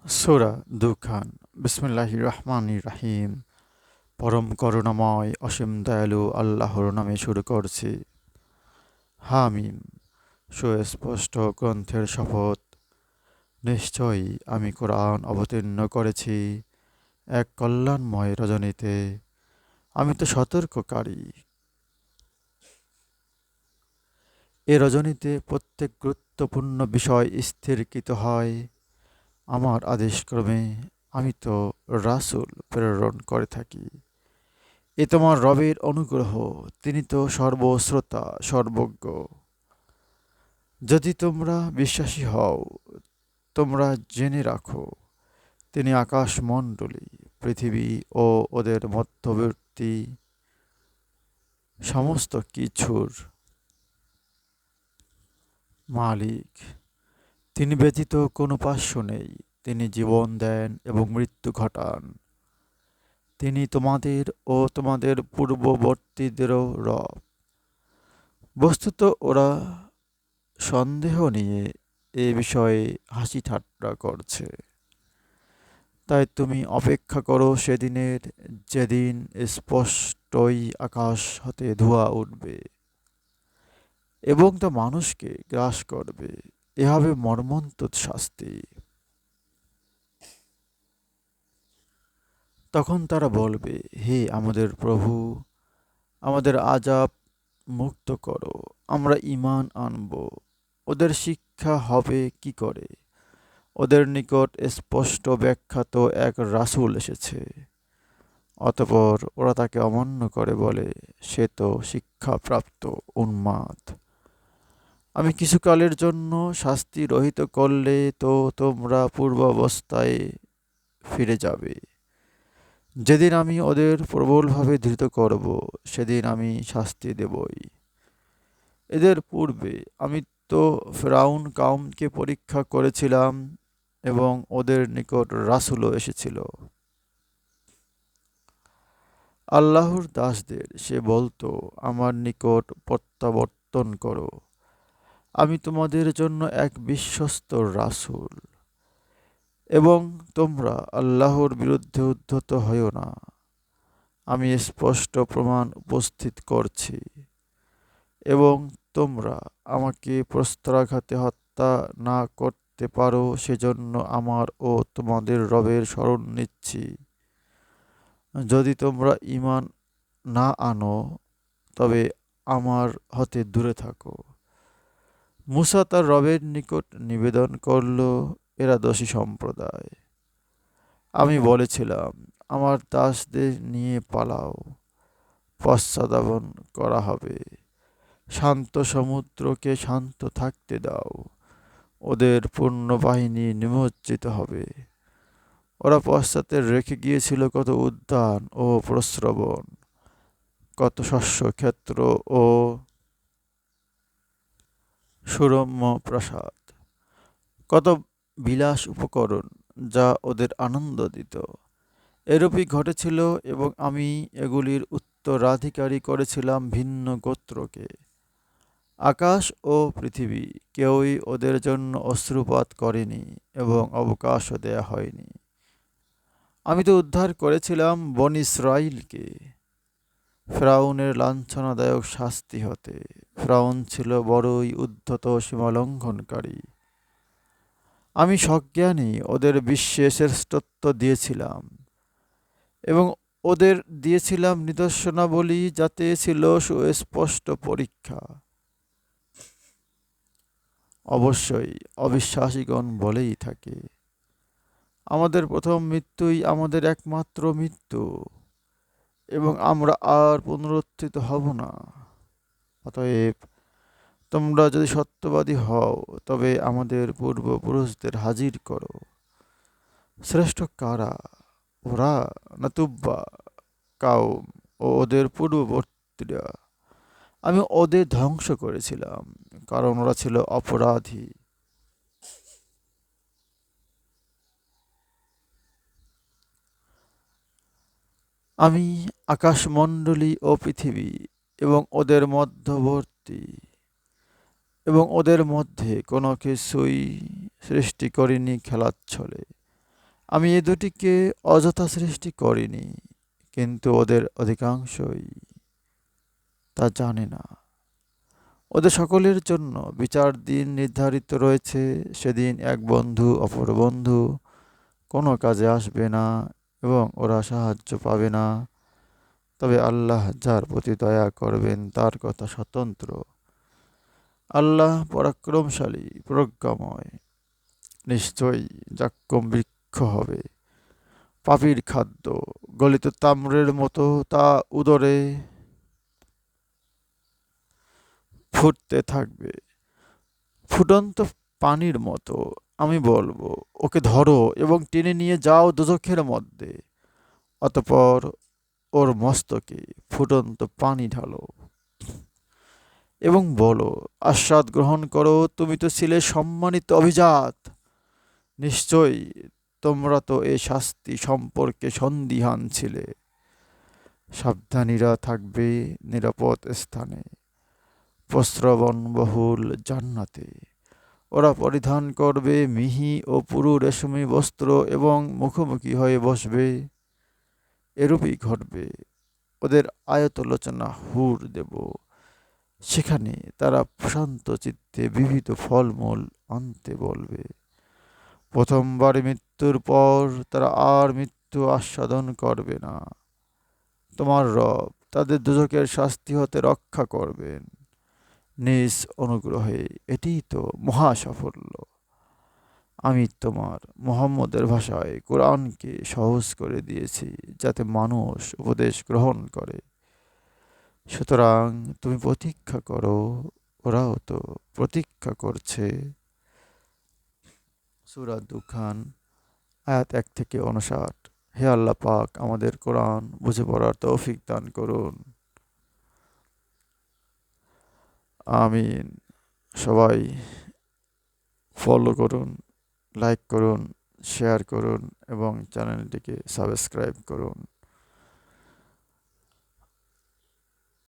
সূরা দুখান। বিসমিল্লাহির রহমানির রহিম। পরম করুণাময় অসীম দয়ালু আল্লাহর নামে শুরু করছি। হামিম। সুস্পষ্ট গ্রন্থের শপথ। নিশ্চয়ই আমি কোরআন অবতীর্ণ করেছি এক কল্যাণময় রজনীতে। আমি তো সতর্ককারী। এ রজনীতে প্রত্যেক গুরুত্বপূর্ণ বিষয় স্থিরকৃত হয় আমার আদেশক্রমে। আমি তো রাসূল প্রেরণ করে থাকি। এ তোমার রবের অনুগ্রহ। তিনি তো সর্বশ্রোতা সর্বজ্ঞ। যদি তোমরা বিশ্বাসী হও, তোমরা জেনে রাখো, তিনি আকাশমণ্ডলী, পৃথিবী ও ওদের মধ্যবর্তী সমস্ত কিছুর মালিক। তিনি ব্যতীত কোনো উপাস্য নেই। তিনি জীবন দেন এবং মৃত্যু ঘটান। তিনি তোমাদের ও তোমাদের পূর্ববর্তীদেরও রব। বস্তুত ওরা সন্দেহ নিয়ে এ বিষয়ে হাসি ঠাট্টা করছে। তাই তুমি অপেক্ষা করো সেদিনের, যেদিন স্পষ্টই আকাশ হতে ধোঁয়া উঠবে এবং তা মানুষকে গ্রাস করবে। এ হবে মর্মন্তুদ শাস্তি। তখন তারা বলবে, হে আমাদের প্রভু, আমাদের আযাব মুক্ত করো, আমরা ঈমান আনব। ওদের শিক্ষা হবে কি করে? ওদের নিকট স্পষ্ট ব্যাখ্যাত এক রাসূল এসেছে। অতঃপর ওরা তাকে অমান্য করে বলে, সে তো শিক্ষাপ্রাপ্ত উন্মাদ। আমি কিছুকালের জন্য শাস্তি রহিত করলে তো তোমরা পূর্বাবস্থায় ফিরে যাবে। যেদিন আমি ওদের প্রবলভাবে ধৃত করব, সেদিন আমি শাস্তি দেবই। এদের পূর্বে আমি তো ফিরআউন কওমকে পরীক্ষা করেছিলাম এবং ওদের নিকট রাসূলও এসেছিল। আল্লাহর দাসদের সে বলতো, আমার নিকট প্রত্যাবর্তন করো। আমি তোমাদের জন্য এক বিশ্বস্ত রাসূল এবং তোমরা আল্লাহর বিরুদ্ধে উদ্ধত হইও না। আমি স্পষ্ট প্রমাণ উপস্থিত করছি এবং তোমরা আমাকে প্রস্তরাঘাতে হত্যা না করতে পারো সেজন্য আমার ও তোমাদের রবের শরণ নিচ্ছি। যদি তোমরা ঈমান না আনো, তবে আমার হতে দূরে থাকো। মূসা তার রবের নিকট নিবেদন করল, এরা দোষী সম্প্রদায়। আমি বলেছিলাম, আমার দাসদের নিয়ে পালাও, পশ্চাদ্ধাবন করা হবে। শান্ত সমুদ্রকে শান্ত থাকতে দাও, ওদের পূর্ণ বাহিনী নিমজ্জিত হবে। ওরা পশ্চাতে রেখে গিয়েছিল কত উদ্যান ও প্রস্রবণ, কত শস্যক্ষেত্র ও সুরম্য প্রাসাদ, কত বিলাস উপকরণ যা ওদের আনন্দ দিত। এরূপই ঘটেছিল এবং আমি এগুলির উত্তরাধিকারী করেছিলাম ভিন্ন গোত্রকে। আকাশ ও পৃথিবী কেউই ওদের জন্য অশ্রুপাত করেনি এবং অবকাশও দেয়া হয়নি। আমি তো উদ্ধার করেছিলাম বনী ইসরাইলকে ফিরআউনের লাঞ্ছনাদায়ক শাস্তি হতে। ফিরআউন ছিল বড়ই উদ্ধত সীমালঙ্ঘনকারী। আমি সজ্ঞানী ওদের বিশ্বে শ্রেষ্ঠত্ব দিয়েছিলাম এবং ওদের দিয়েছিলাম নিদর্শনাবলী, যাতে ছিল সুস্পষ্ট পরীক্ষা। অবশ্যই অবিশ্বাসীগণ বলেই থাকে, আমাদের প্রথম মৃত্যুই আমাদের একমাত্র মৃত্যু এবং আমরা আর পুনরুত্থিত হব না। অতএব তোমরা যদি সত্যবাদী হও, তবে আমাদের পূর্বপুরুষদের হাজির করো। শ্রেষ্ঠ কারা, ওরা না তুব্বা কাউম ও ওদের পূর্ববর্তীরা? আমি ওদের ধ্বংস করেছিলাম কারণ ওরা ছিল অপরাধী। আমি আকাশমণ্ডলী ও পৃথিবী এবং ওদের মধ্যবর্তী এবং ওদের মধ্যে কোনো কিছুই সৃষ্টি করিনি খেলাচ্ছলে। আমি এ দুটিকে অযথা সৃষ্টি করিনি, কিন্তু ওদের অধিকাংশই তা জানে না। ওদের সকলের জন্য বিচার দিন নির্ধারিত রয়েছে। সেদিন এক বন্ধু অপর বন্ধু কোনো কাজে আসবে না এবং ওরা সাহায্য পাবে না। তবে আল্লাহ যার প্রতি দয়া করবেন তার কথা স্বতন্ত্র। আল্লাহ পরাক্রমশালী, প্রজ্ঞাময়। নিশ্চয়ই যাক্কুম বৃক্ষ হবে পাপীর খাদ্য, গলিত তাম্রের মতো তা উদরে ফুটতে থাকবে, ফুটন্ত পানির মতো। আমি বলবো, ওকে ধরো এবং টেনে নিয়ে যাও দোজখের মধ্যে। অতঃপর ওর মস্তকে ফুটন্ত পানি ঢালো এবং বলো, আস্বাদ গ্রহণ করো, তুমি তো ছিলে সম্মানিত অভিজাত। নিশ্চয়ই তোমরা তো এ শাস্তি সম্পর্কে সন্দিহান ছিলে। সাবধানীরা থাকবে নিরাপদ স্থানে, প্রস্রবণবহুল জান্নাতে। ওরা পরিধান করবে মিহি ও পুরু রেশমি বস্ত্র এবং মুখোমুখি হয়ে বসবে। এরূপই ঘটবে। ওদের আয়তলোচনা হুর দেব। সেখানে তারা প্রশান্ত চিত্তে বিবিধ ফলমূল আনতে বলবে। প্রথমবার মৃত্যুর পর তারা আর মৃত্যু আস্বাদন করবে না। তোমার রব তাদের দুজকের শাস্তি হতে রক্ষা করবেন নিজ অনুগ্রহে। এটিই তো মহা সাফল্য। আমি তোমার মুহাম্মদের ভাষায় কোরআনকে সহজ করে দিয়েছি, যাতে মানুষ উপদেশ গ্রহণ করে। সুতরাং তুমি প্রতীক্ষা করো, ওরাও তো প্রতীক্ষা করছে। সূরা দুখান আয়াত 1 থেকে 59। হে আল্লাহ পাক, আমাদের কোরআন বুঝে পড়ার তৌফিক দান করুন। আমিন। সবাই ফলো করুন, লাইক করুন, শেয়ার করুন এবং চ্যানেলটিকে সাবস্ক্রাইব করুন।